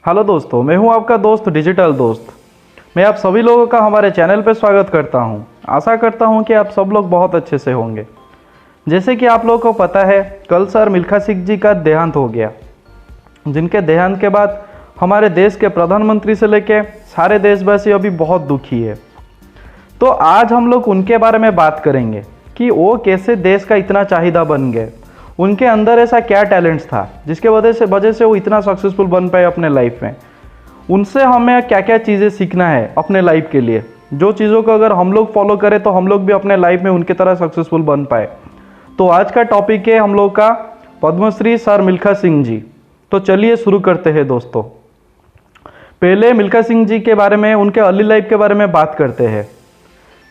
Hello दोस्तों, मैं हूं आपका दोस्त डिजिटल दोस्त। मैं आप सभी लोगों का हमारे चैनल पर स्वागत करता हूं। आशा करता हूं कि आप सब लोग बहुत अच्छे से होंगे। जैसे कि आप लोगों को पता है, कल सर मिल्खा सिंह जी का देहांत हो गया, जिनके देहांत के बाद हमारे देश के प्रधानमंत्री से लेके सारे देशवासी अभी बहुत दुखी है। तो आज हम लोग उनके बारे में बात करेंगे कि वो कैसे देश का इतना चाहिदा बन गए, उनके अंदर ऐसा क्या टैलेंट्स था जिसके वजह से वो इतना सक्सेसफुल बन पाए अपने लाइफ में। उनसे हमें क्या क्या चीज़ें सीखना है अपने लाइफ के लिए, जो चीज़ों को अगर हम लोग फॉलो करें तो हम लोग भी अपने लाइफ में उनके तरह सक्सेसफुल बन पाए। तो आज का टॉपिक है हम लोग का पद्मश्री सर मिल्खा सिंह जी। तो चलिए शुरू करते हैं दोस्तों। पहले मिल्खा सिंह जी के बारे में, उनके अर्ली लाइफ के बारे में बात करते हैं।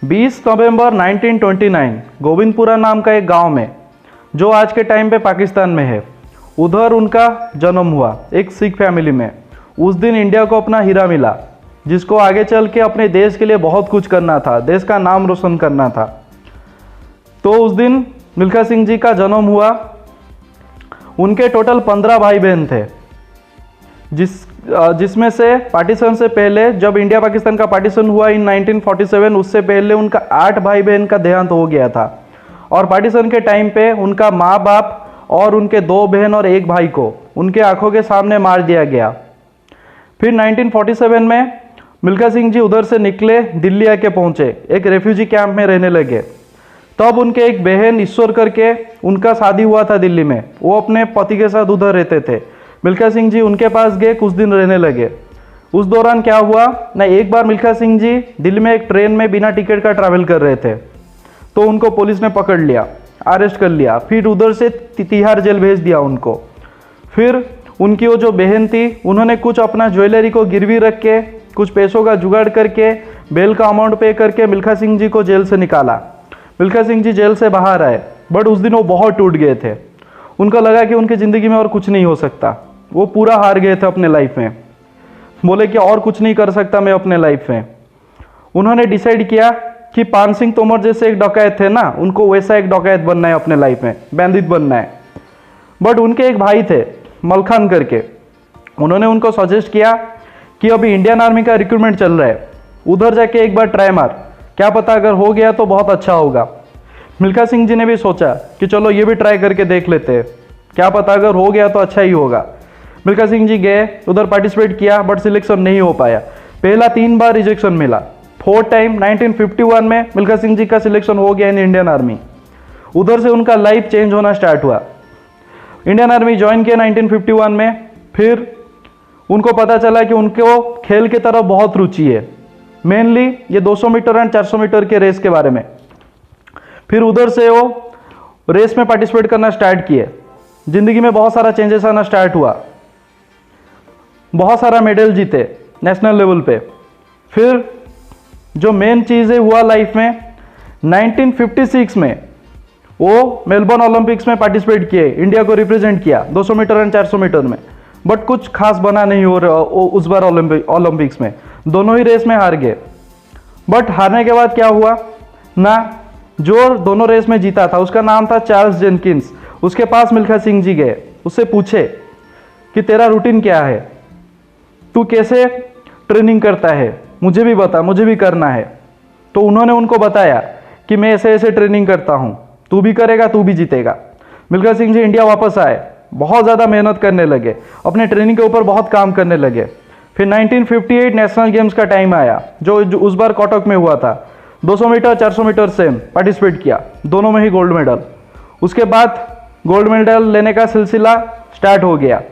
20 नवंबर 1929 गोविंदपुरा नाम का एक गांव में, जो आज के टाइम पे पाकिस्तान में है, उधर उनका जन्म हुआ एक सिख फैमिली में। उस दिन इंडिया को अपना हीरा मिला, जिसको आगे चल के अपने देश के लिए बहुत कुछ करना था, देश का नाम रोशन करना था। तो उस दिन मिल्खा सिंह जी का जन्म हुआ। उनके टोटल 15 भाई बहन थे, जिसमें से पार्टीशन से पहले, जब इंडिया पाकिस्तान का पार्टीशन हुआ इन 1947, उससे पहले उनका 8 भाई बहन का देहांत हो गया था। और पार्टीशन के टाइम पे उनका माँ बाप और उनके 2 बहन और 1 भाई को उनके आंखों के सामने मार दिया गया। फिर 1947 में मिल्खा सिंह जी उधर से निकले, दिल्ली आके पहुंचे, एक रेफ्यूजी कैंप में रहने लगे। तब उनके एक बहन ईश्वर करके, उनका शादी हुआ था दिल्ली में, वो अपने पति के साथ उधर रहते थे। मिल्खा सिंह जी उनके पास गए, कुछ दिन रहने लगे। उस दौरान क्या हुआ ना, एक बार मिल्खा सिंह जी दिल्ली में एक ट्रेन में बिना टिकट का ट्रैवल कर रहे थे, तो उनको पुलिस ने पकड़ लिया, अरेस्ट कर लिया। फिर उधर से तिहाड़ जेल भेज दिया उनको। फिर उनकी वो जो बहन थी, उन्होंने कुछ अपना ज्वेलरी को गिरवी रख के, कुछ पैसों का जुगाड़ करके, बेल का अमाउंट पे करके मिल्खा सिंह जी को जेल से निकाला। मिल्खा सिंह जी जेल से बाहर आए, बट उस दिन वो बहुत टूट गए थे। उनको लगा कि उनकी ज़िंदगी में और कुछ नहीं हो सकता, वो पूरा हार गए थे अपने लाइफ में। बोले कि और कुछ नहीं कर सकता मैं अपने लाइफ में। उन्होंने डिसाइड किया कि पान सिंह तोमर जैसे एक डकैत थे ना, उनको वैसा एक डकैत बनना है अपने लाइफ में, बैंडिट बनना है। बट उनके एक भाई थे मलखान करके, उन्होंने उनको सजेस्ट किया कि अभी इंडियन आर्मी का रिक्रूटमेंट चल रहा है, उधर जाके एक बार ट्राई मार, क्या पता अगर हो गया तो बहुत अच्छा होगा। मिल्खा सिंह जी ने भी सोचा कि चलो ये भी ट्राई करके देख लेते हैं, क्या पता अगर हो गया तो अच्छा ही होगा। मिल्खा सिंह जी गए, उधर पार्टिसिपेट किया, बट सिलेक्शन नहीं हो पाया। पहला 3 बार रिजेक्शन मिला। 4th टाइम 1951 में मिल्खा सिंह जी का सिलेक्शन हो गया इन इंडियन आर्मी। उधर से उनका लाइफ चेंज होना स्टार्ट हुआ। इंडियन आर्मी ज्वाइन किया 1951 में। फिर उनको पता चला कि उनको खेल की तरफ बहुत रुचि है, मेनली ये 200 मीटर एंड 400 मीटर के रेस के बारे में। फिर उधर से वो रेस में पार्टिसिपेट करना स्टार्ट किए। जिंदगी में बहुत सारा चेंजेस आना स्टार्ट हुआ, बहुत सारा मेडल जीते नेशनल लेवल पे। फिर जो मेन चीज़ें हुआ लाइफ में, 1956 में वो मेलबर्न ओलंपिक्स में पार्टिसिपेट किए, इंडिया को रिप्रेजेंट किया 200 मीटर एंड 400 मीटर में। बट कुछ खास बना नहीं हो रहा उस बार ओलंपिक्स में, दोनों ही रेस में हार गए। बट हारने के बाद क्या हुआ ना, जो दोनों रेस में जीता था उसका नाम था चार्ल्स जेनकिंस। उसके पास मिल्खा सिंह जी गए, उससे पूछे कि तेरा रूटीन क्या है, तू कैसे ट्रेनिंग करता है, मुझे भी बता, मुझे भी करना है। तो उन्होंने उनको बताया कि मैं ऐसे ऐसे ट्रेनिंग करता हूँ, तू भी करेगा, तू भी जीतेगा। मिल्खा सिंह जी इंडिया वापस आए, बहुत ज़्यादा मेहनत करने लगे, अपने ट्रेनिंग के ऊपर बहुत काम करने लगे। फिर 1958 नेशनल गेम्स का टाइम आया, जो उस बार कटक में हुआ था। 200 मीटर 400 मीटर सेम पार्टिसिपेट किया, दोनों में ही गोल्ड मेडल। उसके बाद गोल्ड मेडल लेने का सिलसिला स्टार्ट हो गया।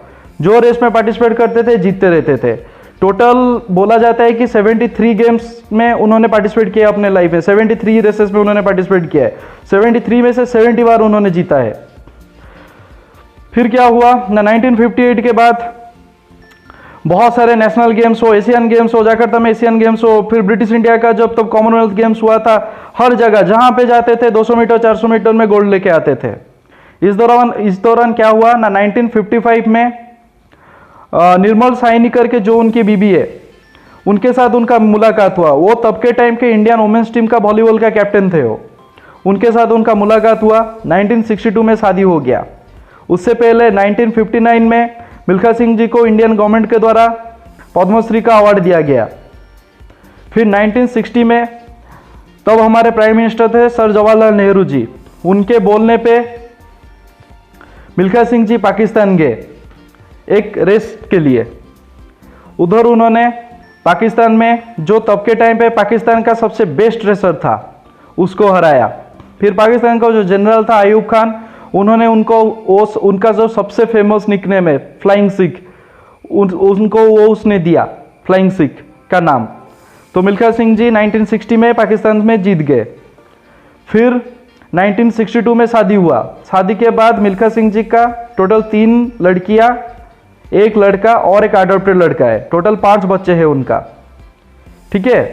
जो रेस में पार्टिसिपेट करते थे जीतते रहते थे। टोटल बोला जाता है कि 73 गेम्स में उन्होंने पार्टिसिपेट किया अपने लाइफ में, 73 रेसेस में उन्होंने पार्टिसिपेट किया है। 73 में से 70 बार उन्होंने जीता है। फिर क्या हुआ ना, 1958 के बाद बहुत सारे नेशनल गेम्स हो, एशियन गेम्स हो, जाकर्ता में एशियन गेम्स हो, फिर ब्रिटिश इंडिया का जब तब कॉमनवेल्थ गेम्स हुआ था, हर जगह जहां पे जाते थे 200 मीटर 400 मीटर में गोल्ड लेके आते थे। इस दौरान क्या हुआ ना, 1955 में निर्मल साइनी करके जो उनकी बीबी है, उनके साथ उनका मुलाकात हुआ। वो तब के टाइम के इंडियन वुमेन्स टीम का वॉलीबॉल का कैप्टन थे वो। उनके साथ उनका मुलाकात हुआ, 1962 में शादी हो गया। उससे पहले 1959 में मिल्खा सिंह जी को इंडियन गवर्नमेंट के द्वारा पद्मश्री का अवार्ड दिया गया। फिर 1960 में तब हमारे प्राइम मिनिस्टर थे सर जवाहरलाल नेहरू जी, उनके बोलने पे मिल्खा सिंह जी पाकिस्तान गए एक रेस के लिए। उधर उन्होंने पाकिस्तान में जो तब के टाइम पे पाकिस्तान का सबसे बेस्ट रेसर था उसको हराया। फिर पाकिस्तान का जो जनरल था अयूब खान, उन्होंने उनका जो सबसे फेमस निकनेम है फ्लाइंग सिख, उनको वो उसने दिया फ्लाइंग सिख का नाम। तो मिल्खा सिंह जी 1960 में पाकिस्तान में जीत गए। फिर 1962 में शादी हुआ। शादी के बाद मिल्खा सिंह जी का टोटल 3 लड़कियां, 1 लड़का और एक अडॉप्टेड लड़का है। टोटल 5 बच्चे हैं उनका। ठीक है,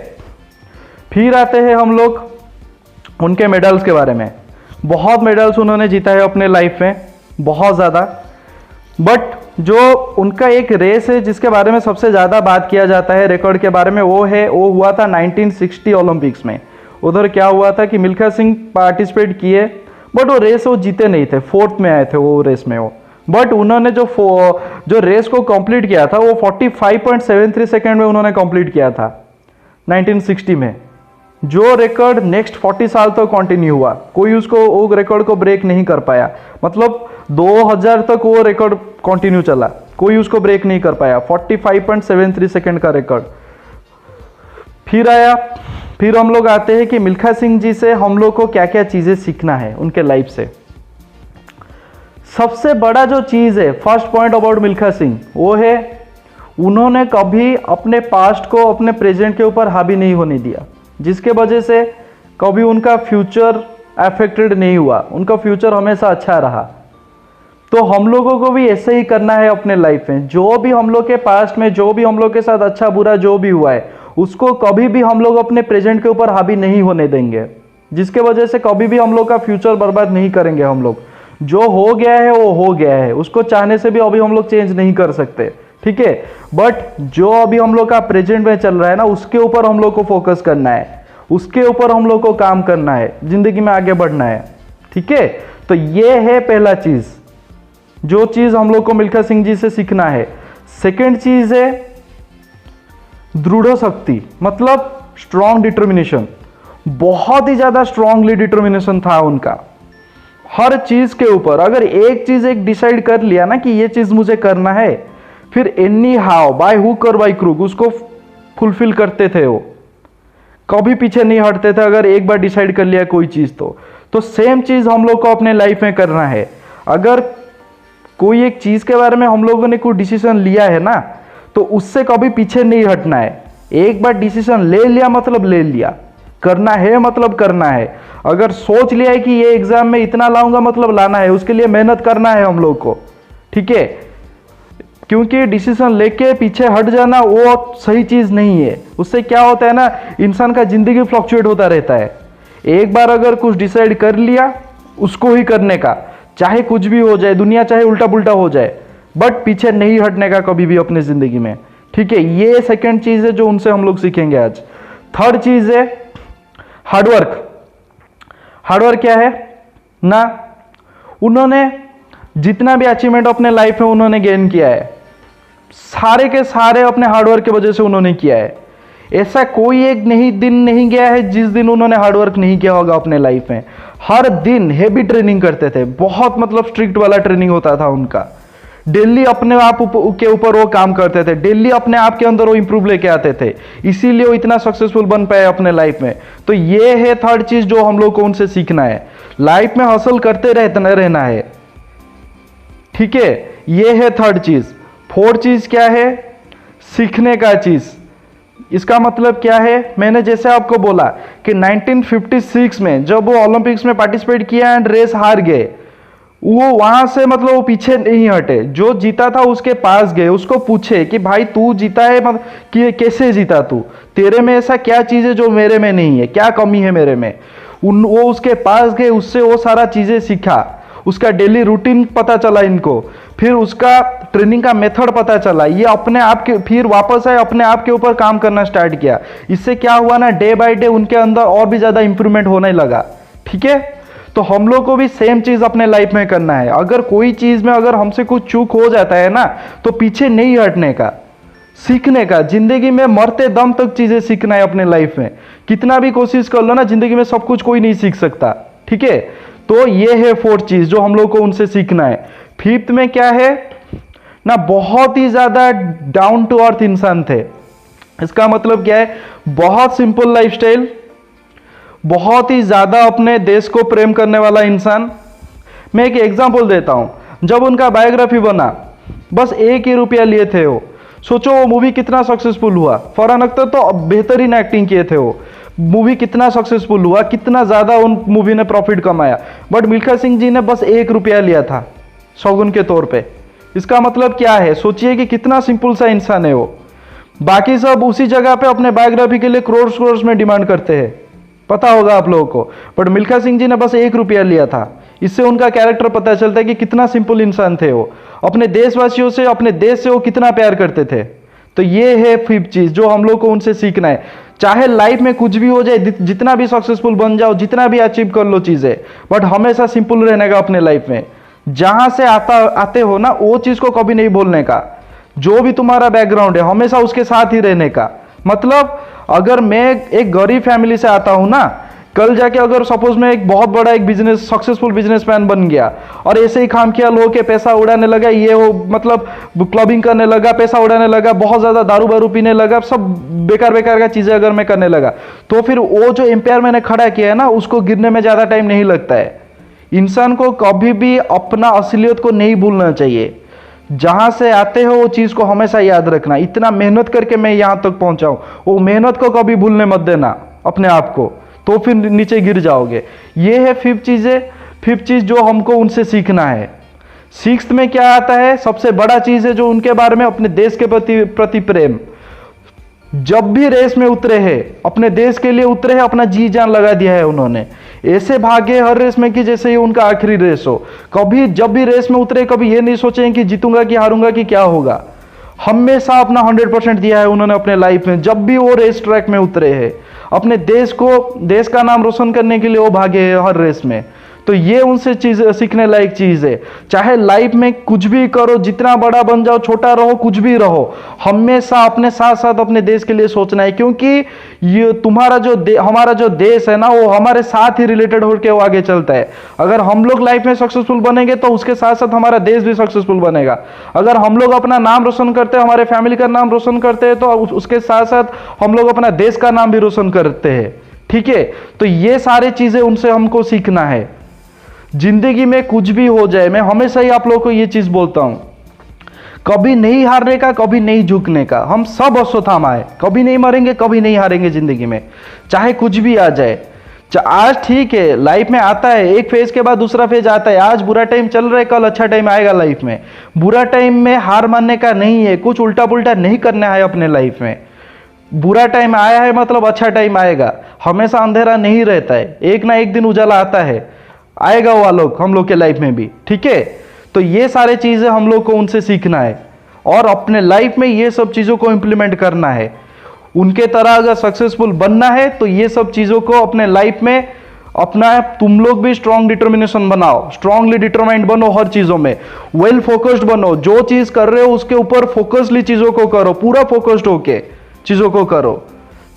फिर आते हैं हम लोग उनके मेडल्स के बारे में। बहुत मेडल्स उन्होंने जीता है अपने लाइफ में, बहुत ज़्यादा। बट जो उनका एक रेस है जिसके बारे में सबसे ज़्यादा बात किया जाता है रिकॉर्ड के बारे में, वो हुआ था 1960 ओलंपिक्स में। उधर क्या हुआ था कि मिल्खा सिंह पार्टिसिपेट किए, बट वो रेस वो जीते नहीं थे, 4th में आए थे वो रेस में वो। बट उन्होंने जो रेस को कंप्लीट किया था वो 45.73 सेकेंड में उन्होंने कंप्लीट किया था 1960 में। जो रिकॉर्ड नेक्स्ट 40 साल तक कंटिन्यू हुआ, कोई वो रिकॉर्ड को ब्रेक नहीं कर पाया। मतलब 2000 तक वो रिकॉर्ड कंटिन्यू चला, कोई उसको ब्रेक नहीं कर पाया। 45.73 सेकेंड का रिकॉर्ड। फिर हम लोग आते हैं कि मिल्खा सिंह जी से हम लोग को क्या क्या चीज़ें सीखना है उनके लाइफ से। सबसे बड़ा जो चीज़ है, first point about Milkha Singh, वो है उन्होंने कभी अपने पास्ट को अपने प्रेजेंट के ऊपर हावी नहीं होने दिया, जिसके वजह से कभी उनका फ्यूचर अफेक्टेड नहीं हुआ। उनका फ्यूचर हमेशा अच्छा रहा। तो हम लोगों को भी ऐसे ही करना है अपने लाइफ में। जो भी हम लोग के पास्ट में, जो भी हम लोग के साथ अच्छा बुरा जो भी हुआ है, उसको कभी भी हम लोग अपने प्रेजेंट के ऊपर हावी नहीं होने देंगे, जिसके वजह से कभी भी हम लोग का फ्यूचर बर्बाद नहीं करेंगे हम लोग। जो हो गया है वो हो गया है, उसको चाहने से भी अभी हम लोग चेंज नहीं कर सकते। ठीक है, बट जो अभी हम लोग का प्रेजेंट में चल रहा है ना, उसके ऊपर हम लोग को फोकस करना है, उसके ऊपर हम लोग को काम करना है, जिंदगी में आगे बढ़ना है। ठीक है, तो ये है पहला चीज, जो चीज हम लोग को मिल्खा सिंह जी से सीखना है। सेकेंड चीज है दृढ़ शक्ति, मतलब स्ट्रॉन्ग डिटर्मिनेशन। बहुत ही ज्यादा स्ट्रांगली डिटर्मिनेशन था उनका हर चीज के ऊपर। अगर एक चीज डिसाइड कर लिया ना कि ये चीज मुझे करना है, फिर एनी हाउ, बाय हुक और बाय क्रूक, उसको फुलफिल करते थे वो, कभी पीछे नहीं हटते थे। अगर एक बार डिसाइड कर लिया कोई चीज तो सेम चीज हम लोग को अपने लाइफ में करना है। अगर कोई एक चीज के बारे में हम लोगों ने कोई डिसीजन लिया है ना, तो उससे कभी पीछे नहीं हटना है। एक बार डिसीजन ले लिया मतलब ले लिया, करना है मतलब करना है। अगर सोच लिया है कि ये एग्जाम में इतना लाऊंगा मतलब लाना है, उसके लिए मेहनत करना है हम लोग को। ठीक है, क्योंकि डिसीजन लेके पीछे हट जाना वो सही चीज नहीं है। उससे क्या होता है ना, इंसान का जिंदगी फ्लक्चुएट होता रहता है। एक बार अगर कुछ डिसाइड कर लिया उसको ही करने का, चाहे कुछ भी हो जाए, दुनिया चाहे उल्टा पुल्टा हो जाए, बट पीछे नहीं हटने का कभी भी अपने जिंदगी में। ठीक है, ये सेकंड चीज है जो उनसे हम लोग सीखेंगे आज। थर्ड चीज है हार्डवर्क। हार्डवर्क क्या है ना, उन्होंने जितना भी अचीवमेंट अपने लाइफ में उन्होंने गेन किया है, सारे के सारे अपने हार्डवर्क की वजह से उन्होंने किया है। ऐसा कोई एक दिन नहीं गया है जिस दिन उन्होंने हार्डवर्क नहीं किया होगा अपने लाइफ में। हर दिन हेवी ट्रेनिंग करते थे, बहुत मतलब स्ट्रिक्ट वाला ट्रेनिंग होता था उनका। डेली अपने आप के ऊपर वो काम करते थे, डेली अपने आप के अंदर वो इंप्रूव लेके आते थे, इसीलिए वो इतना सक्सेसफुल बन पाए अपने लाइफ में। तो ये है थर्ड चीज जो हम लोग को उनसे सीखना है। लाइफ में हसल करते रहना है। ठीक है, ये है थर्ड चीज। फोर्थ चीज क्या है, सीखने का चीज। इसका मतलब क्या है, मैंने जैसे आपको बोला कि 1956 में जब वो ओलंपिक्स में पार्टिसिपेट किया एंड रेस हार गए, वो वहां से मतलब वो पीछे नहीं हटे, जो जीता था उसके पास गए, उसको पूछे कि भाई तू जीता है, मतलब कि कैसे जीता तू, तेरे में ऐसा क्या चीज है जो मेरे में नहीं है, क्या कमी है मेरे में। वो उसके पास गए, उससे वो सारा चीजें सीखा, उसका डेली रूटीन पता चला इनको, फिर उसका ट्रेनिंग का मेथड पता चला। ये अपने आप के फिर वापस आए, अपने आप के ऊपर काम करना स्टार्ट किया। इससे क्या हुआ ना, डे बाय डे उनके अंदर और भी ज्यादा इंप्रूवमेंट होने लगा। ठीक है, तो हम लोग को भी सेम चीज अपने लाइफ में करना है। अगर कोई चीज में अगर हमसे कुछ चूक हो जाता है ना, तो पीछे नहीं हटने का, सीखने का, जिंदगी में मरते दम तक चीजें सीखना है अपने लाइफ में। कितना भी कोशिश कर लो ना, जिंदगी में सब कुछ कोई नहीं सीख सकता, ठीक है। तो ये है 4th चीज जो हम लोग को उनसे सीखना है। 5th में क्या है ना, बहुत ही ज्यादा डाउन टू अर्थ इंसान थे। इसका मतलब क्या है, बहुत सिंपल लाइफस्टाइल, बहुत ही ज्यादा अपने देश को प्रेम करने वाला इंसान। मैं एक एग्जांपल देता हूं, जब उनका बायोग्राफी बना बस 1 ही रुपया लिए थे वो। सोचो वो मूवी कितना सक्सेसफुल हुआ। फरहान अख्तर तो बेहतरीन एक्टिंग किए थे, वो मूवी कितना सक्सेसफुल हुआ, कितना ज्यादा उन मूवी ने प्रॉफिट कमाया। बट मिल्खा सिंह जी ने बस 1 रुपया लिया था सौगुन के तौर पे। इसका मतलब क्या है, सोचिए कि कितना सिंपल सा इंसान है वो। बाकी सब उसी जगह पे अपने बायोग्राफी के लिए करोड़ करोड़ में डिमांड करते हैं, पता होगा आप लोगों को। बट मिल्खा सिंह जी ने बस 1 रुपया लिया था। इससे उनका कैरेक्टर पता चलता है कि कितना सिंपल इंसान थे वो। अपने देशवासियों से, अपने देश से वो कितना प्यार करते थे। तो ये है 5th चीज जो हम लोग को उनसे सीखना है। चाहे लाइफ में कुछ भी हो जाए, जितना भी सक्सेसफुल बन जाओ, जितना भी अचीव कर लो चीजें, बट हमेशा सिंपल रहने का अपने लाइफ में। जहां से आते हो ना, वो चीज को कभी नहीं बोलने का। जो भी तुम्हारा बैकग्राउंड है हमेशा उसके साथ ही रहने का। मतलब अगर मैं एक गरीब फैमिली से आता हूं ना, कल जाके अगर सपोज मैं एक बहुत बड़ा एक बिजनेस सक्सेसफुल बिजनेसमैन बन गया और ऐसे ही खामख्याल हो के पैसा उड़ाने लगा, ये हो मतलब क्लबिंग करने लगा, पैसा उड़ाने लगा, बहुत ज्यादा दारू बारू पीने लगा, सब बेकार बेकार का चीजें अगर मैं करने लगा, तो फिर वो जो एम्पायर मैंने खड़ा किया है ना, उसको गिरने में ज्यादा टाइम नहीं लगता है। इंसान को कभी भी अपना असलियत को नहीं भूलना चाहिए। जहां से आते हो वो चीज को हमेशा याद रखना। इतना मेहनत करके मैं यहां तक पहुंचा हूं, वो मेहनत को कभी भूलने मत देना अपने आप को, तो फिर नीचे गिर जाओगे। ये है 5th चीज जो हमको उनसे सीखना है। 6th में क्या आता है, सबसे बड़ा चीज है जो उनके बारे में, अपने देश के प्रति प्रेम। जब भी रेस में उतरे हैं, अपने देश के लिए उतरे हैं, अपना जी जान लगा दिया है उन्होंने। ऐसे भागे हर रेस में कि जैसे ये उनका आखिरी रेस हो। कभी जब भी रेस में उतरे, कभी ये नहीं सोचे कि जीतूंगा कि हारूंगा कि क्या होगा। हमेशा अपना 100% दिया है उन्होंने अपने लाइफ में। जब भी वो रेस ट्रैक में उतरे हैं, अपने देश को, देश का नाम रोशन करने के लिए वो भागे हैं हर रेस में। तो ये उनसे चीज सीखने लायक चीज है। चाहे लाइफ में कुछ भी करो, जितना बड़ा बन जाओ, छोटा रहो, कुछ भी रहो, हमेशा अपने साथ साथ अपने देश के लिए सोचना है। क्योंकि ये तुम्हारा जो हमारा जो देश है ना, वो हमारे साथ ही रिलेटेड होकर वो आगे चलता है। अगर हम लोग लाइफ में सक्सेसफुल बनेंगे तो उसके साथ साथ हमारा देश भी सक्सेसफुल बनेगा। अगर हम लोग अपना नाम रोशन करते हैं, हमारे फैमिली का नाम रोशन करते हैं, तो उसके साथ साथ हम लोग अपना देश का नाम भी रोशन करते हैं, ठीक है। तो ये सारी चीजें उनसे हमको सीखना है। जिंदगी में कुछ भी हो जाए, मैं हमेशा ही आप लोगों को ये चीज बोलता हूं, कभी नहीं हारने का, कभी नहीं झुकने का। हम सब अश्वत्थामा है, कभी नहीं मरेंगे, कभी नहीं हारेंगे जिंदगी में, चाहे कुछ भी आ जाए। आज ठीक है, लाइफ में आता है, एक फेज के बाद दूसरा फेज आता है। आज बुरा टाइम चल रहा है, कल अच्छा टाइम आएगा लाइफ में। बुरा टाइम में हार मानने का नहीं है, कुछ उल्टा पुल्टा नहीं करना है अपने लाइफ में। बुरा टाइम आया है मतलब अच्छा टाइम आएगा। हमेशा अंधेरा नहीं रहता है, एक ना एक दिन उजाला आता है, आएगा वो लोग हम लोग के लाइफ में भी, ठीक है। तो ये सारे चीजें हम लोग को उनसे सीखना है और अपने लाइफ में ये सब चीजों को इंप्लीमेंट करना है। उनके तरह अगर सक्सेसफुल बनना है तो ये सब चीजों को अपने लाइफ में अपना, तुम लोग भी स्ट्रॉन्ग डिटर्मिनेशन बनाओ, स्ट्रांगली डिटरमाइंड बनो हर चीजों में, वेल फोकस्ड बनो। जो चीज कर रहे हो उसके ऊपर फोकसली चीजों को करो, पूरा फोकस्ड होके चीजों को करो।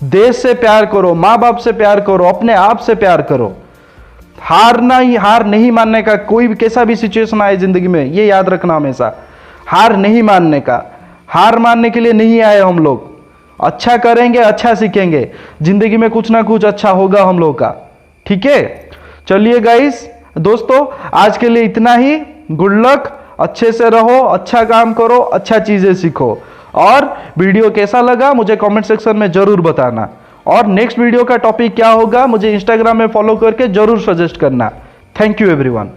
देश से प्यार करो, माँ बाप से प्यार करो, अपने आप से प्यार करो। हार नहीं मानने का, कोई भी कैसा भी सिचुएशन आए जिंदगी में, ये याद रखना हमेशा, हार नहीं मानने का। हार मानने के लिए नहीं आए हम लोग, अच्छा करेंगे, अच्छा सीखेंगे, जिंदगी में कुछ ना कुछ अच्छा होगा हम लोग का, ठीक है। चलिए गाइस, दोस्तों आज के लिए इतना ही। गुड लक, अच्छे से रहो, अच्छा काम करो, अच्छा चीजें सीखो। और वीडियो कैसा लगा मुझे कमेंट सेक्शन में जरूर बताना। और नेक्स्ट वीडियो का टॉपिक क्या होगा मुझे इंस्टाग्राम में फॉलो करके जरूर सजेस्ट करना। Thank you everyone.